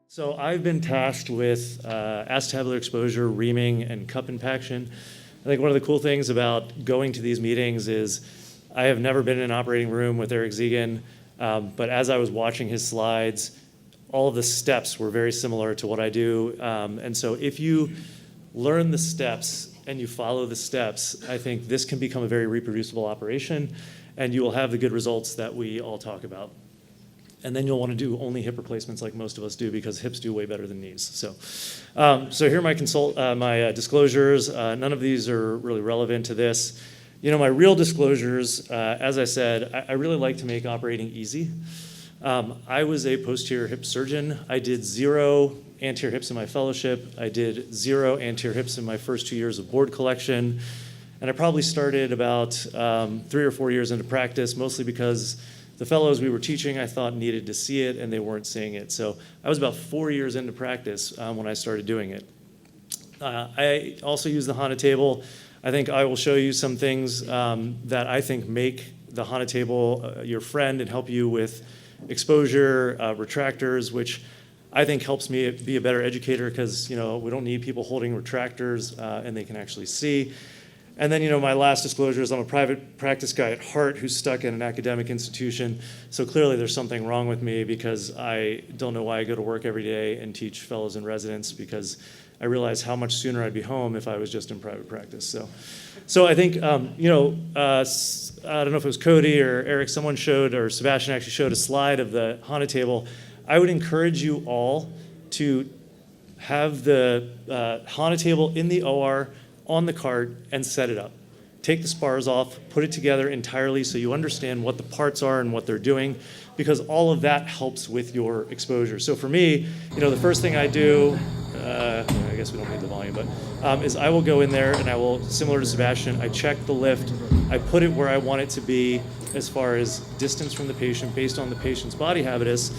So I've been tasked with acetabular exposure, reaming, and cup impaction. I think one of the cool things about going to these meetings is I have never been in an operating room with Eric Zegan, but as I was watching his slides, all of the steps were very similar to what I do. And so if you learn the steps and you follow the steps, I think this can become a very reproducible operation, and you will have the good results that we all talk about. And then you'll want to do only hip replacements like most of us do, because hips do way better than knees. So here are my disclosures. None of these are really relevant to this. You know, my real disclosures, as I said, I really like to make operating easy. I was a posterior hip surgeon. I did 0 anterior hips in my fellowship. I did 0 anterior hips in my first 2 years of board collection. And I probably started about 3 or 4 years into practice, mostly because the fellows we were teaching, I thought, needed to see it, and they weren't seeing it. So I was about 4 years into practice when I started doing it. I also use the Hana table. I think I will show you some things that I think make the Hana table your friend and help you with exposure, retractors, which I think helps me be a better educator, because we don't need people holding retractors and they can actually see. And then, my last disclosure is I'm a private practice guy at heart who's stuck in an academic institution. So clearly there's something wrong with me, because I don't know why I go to work every day and teach fellows and residents, because I realize how much sooner I'd be home if I was just in private practice. So I think, I don't know if it was Cody or Eric, someone showed, or Sebastian actually showed a slide of the Hana table. I would encourage you all to have the Hana table in the OR on the cart and set it up. Take the spars off, put it together entirely so you understand what the parts are and what they're doing, because all of that helps with your exposure. So for me, the first thing I do, I guess we don't need the volume, but is I will go in there and I will, similar to Sebastian, I check the lift, I put it where I want it to be as far as distance from the patient based on the patient's body habitus.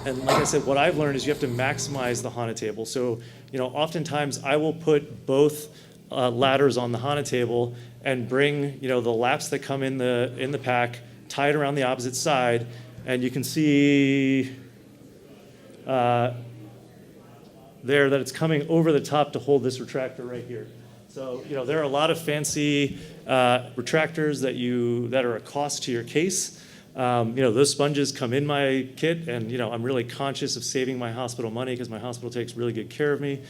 And like I said, what I've learned is you have to maximize the Hana table. So, oftentimes I will put both ladders on the Hana table and bring, the laps that come in the pack, tie it around the opposite side, and you can see there that it's coming over the top to hold this retractor right here. So, there are a lot of fancy retractors that are a cost to your case. Those sponges come in my kit, and I'm really conscious of saving my hospital money, because my hospital takes really good care of me.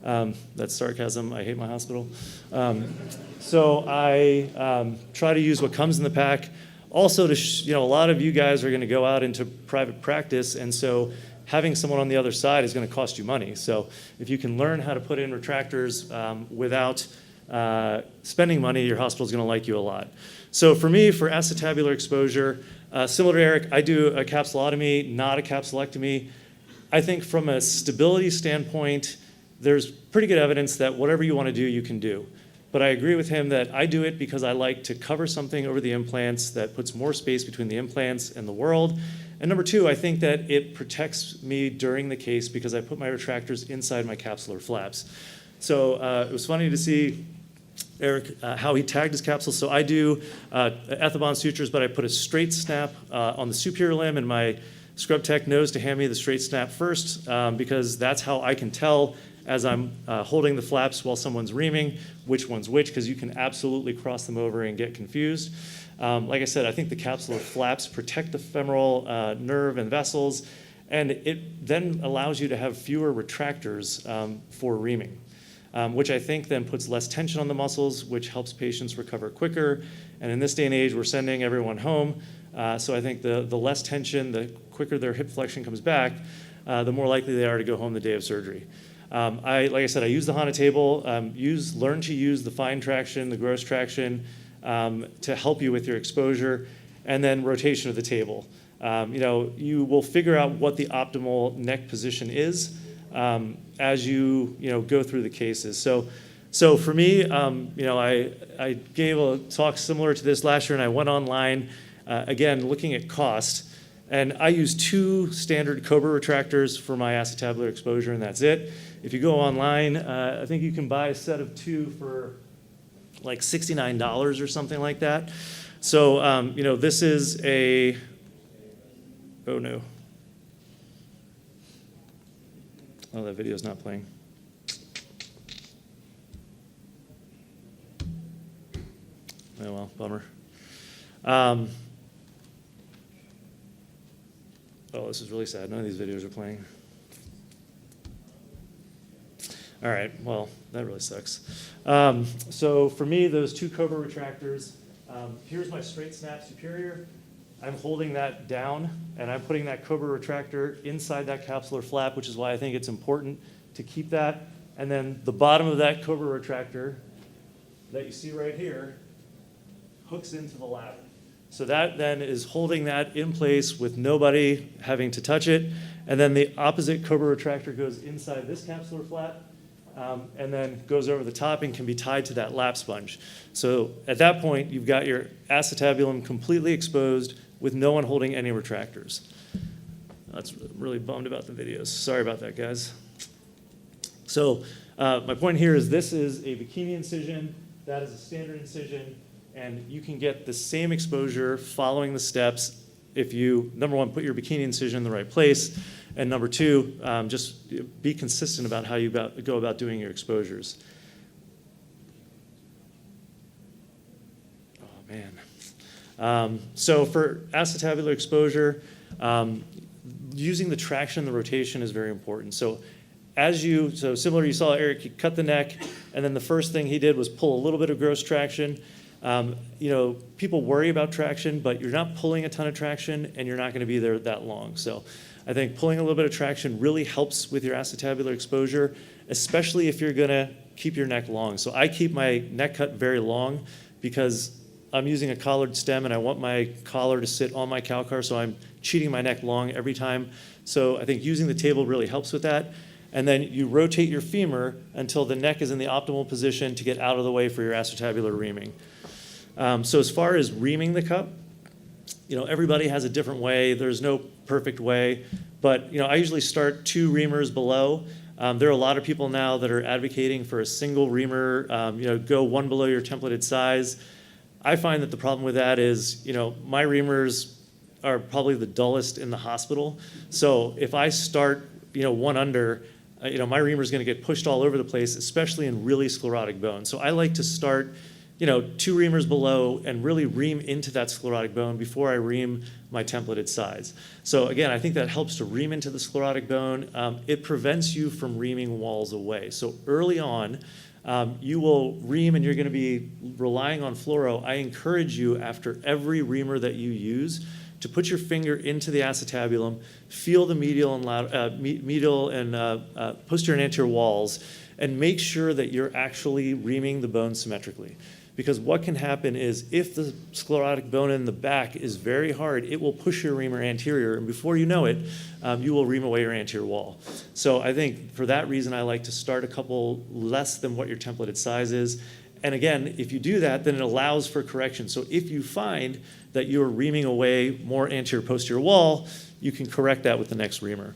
That's sarcasm. I hate my hospital. So I try to use what comes in the pack. Also, a lot of you guys are going to go out into private practice, and so having someone on the other side is going to cost you money. So if you can learn how to put in retractors without spending money, your hospital is going to like you a lot. So for me, for acetabular exposure, similar to Eric, I do a capsulotomy, not a capsulectomy. I think from a stability standpoint, there's pretty good evidence that whatever you want to do, you can do. But I agree with him that I do it because I like to cover something over the implants that puts more space between the implants and the world. And number two, I think that it protects me during the case, because I put my retractors inside my capsular flaps. So it was funny to see Eric, how he tagged his capsules. So I do Ethibond sutures, but I put a straight snap on the superior limb, and my scrub tech knows to hand me the straight snap first, because that's how I can tell as I'm holding the flaps while someone's reaming which one's which, because you can absolutely cross them over and get confused. Like I said, I think the capsular flaps protect the femoral nerve and vessels, and it then allows you to have fewer retractors for reaming. Which I think then puts less tension on the muscles, which helps patients recover quicker. And in this day and age, we're sending everyone home. So I think the less tension, the quicker their hip flexion comes back, the more likely they are to go home the day of surgery. Like I said, I use the Hana table, learn to use the fine traction, the gross traction to help you with your exposure, and then rotation of the table. You will figure out what the optimal neck position is as you go through the cases. So for me, I gave a talk similar to this last year, and I went online, again, looking at cost. And I use 2 standard Cobra retractors for my acetabular exposure, and that's it. If you go online, I think you can buy a set of 2 for like $69 or something like that. So, this is a, oh no. Oh, that video's not playing. Oh, well, bummer. Oh, this is really sad. None of these videos are playing. All right, well, that really sucks. So for me, those two Cobra retractors, here's my straight snap superior. I'm holding that down, and I'm putting that Cobra retractor inside that capsular flap, which is why I think it's important to keep that. And then the bottom of that Cobra retractor that you see right here hooks into the ladder. So that then is holding that in place with nobody having to touch it. And then the opposite Cobra retractor goes inside this capsular flap, and then goes over the top and can be tied to that lap sponge. So at that point, you've got your acetabulum completely exposed with no one holding any retractors. That's really bummed about the videos. Sorry about that, guys. So my point here is this is a bikini incision. That is a standard incision. And you can get the same exposure following the steps if you, number one, put your bikini incision in the right place, and number two, just be consistent about how you go about doing your exposures. Oh, man. So for acetabular exposure, using the traction and the rotation is very important. So so similar, you saw Eric, he cut the neck, and then the first thing he did was pull a little bit of gross traction. People worry about traction, but you're not pulling a ton of traction, and you're not going to be there that long. So I think pulling a little bit of traction really helps with your acetabular exposure, especially if you're going to keep your neck long. So I keep my neck cut very long because I'm using a collared stem, and I want my collar to sit on my calcar, so I'm cheating my neck long every time. So I think using the table really helps with that. And then you rotate your femur until the neck is in the optimal position to get out of the way for your acetabular reaming. So as far as reaming the cup, everybody has a different way. There's no perfect way, but I usually start 2 reamers below. There are a lot of people now that are advocating for a single reamer, go one below your templated size. I find that the problem with that is, my reamers are probably the dullest in the hospital. So if I start, one under, my reamer is going to get pushed all over the place, especially in really sclerotic bone. So I like to start 2 reamers below and really ream into that sclerotic bone before I ream my templated size. So again, I think that helps to ream into the sclerotic bone. It prevents you from reaming walls away. So early on, you will ream and you're going to be relying on fluoro. I encourage you after every reamer that you use to put your finger into the acetabulum, feel the medial and posterior and anterior walls, and make sure that you're actually reaming the bone symmetrically. Because what can happen is if the sclerotic bone in the back is very hard, it will push your reamer anterior, and before you know it, you will ream away your anterior wall. So I think for that reason, I like to start a couple less than what your templated size is. And again, if you do that, then it allows for correction. So if you find that you're reaming away more anterior-posterior wall, you can correct that with the next reamer.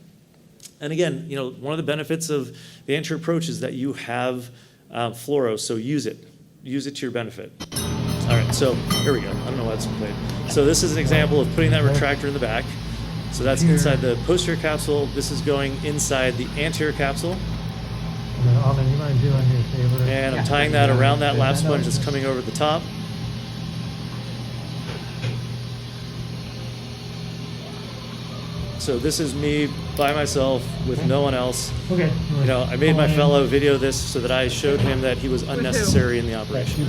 And again, one of the benefits of the anterior approach is that you have fluoro, so use it. Use it to your benefit. All right, so here we go. I don't know why it's played. So this is an example of putting that retractor in the back. So that's inside the posterior capsule. This is going inside the anterior capsule. And I'm tying that around that lap sponge that's coming over the top. So this is me by myself with no one else. Okay. I made my fellow video this so that I showed him that he was unnecessary in the operation.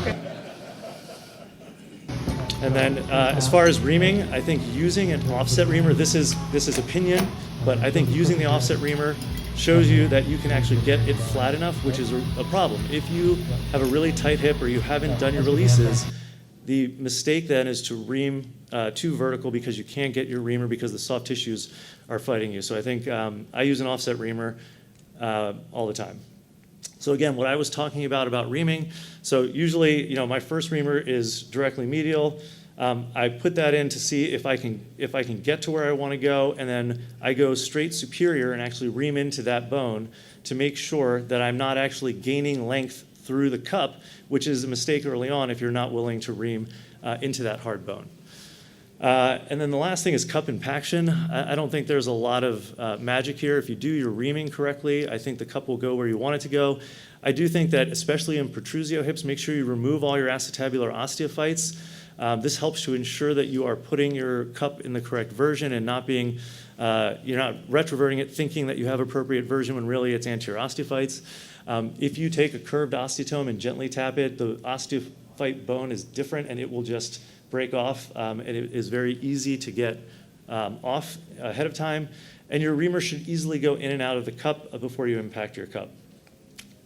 Okay. And then as far as reaming, I think using an offset reamer, this is opinion, but I think using the offset reamer shows you that you can actually get it flat enough, which is a problem. If you have a really tight hip or you haven't done your releases, the mistake then is to ream too vertical because you can't get your reamer because the soft tissues are fighting you. So I think I use an offset reamer all the time. So again, what I was talking about reaming, so usually, my first reamer is directly medial. I put that in to see if I can get to where I want to go, and then I go straight superior and actually ream into that bone to make sure that I'm not actually gaining length through the cup, which is a mistake early on if you're not willing to ream into that hard bone. And then the last thing is cup impaction. I don't think there's a lot of magic here. If you do your reaming correctly, I think the cup will go where you want it to go. I do think that, especially in protrusio hips, make sure you remove all your acetabular osteophytes. This helps to ensure that you are putting your cup in the correct version and not being, you're not retroverting it thinking that you have appropriate version when really it's anterior osteophytes. If you take a curved osteotome and gently tap it, the osteophyte bone is different and it will just break off, and it is very easy to get off ahead of time. And your reamer should easily go in and out of the cup before you impact your cup.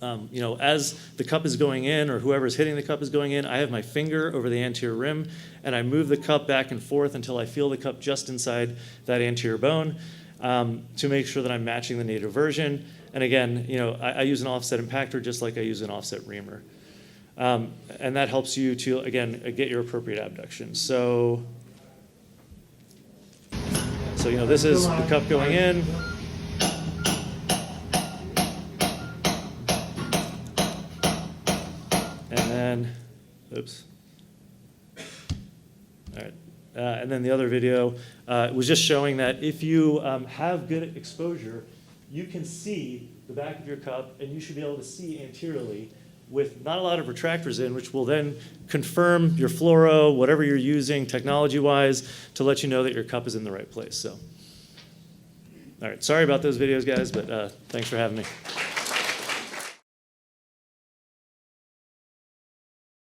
As the cup is going in, or whoever's hitting the cup is going in, I have my finger over the anterior rim, and I move the cup back and forth until I feel the cup just inside that anterior bone to make sure that I'm matching the native version. And again, I use an offset impactor just like I use an offset reamer. And that helps you to, again, get your appropriate abduction. So this is the cup going in. And then, oops. All right. And then the other video was just showing that if you have good exposure, you can see the back of your cup, and you should be able to see anteriorly with not a lot of retractors in, which will then confirm your fluoro, whatever you're using technology-wise, to let you know that your cup is in the right place. So, all right, sorry about those videos, guys, but thanks for having me.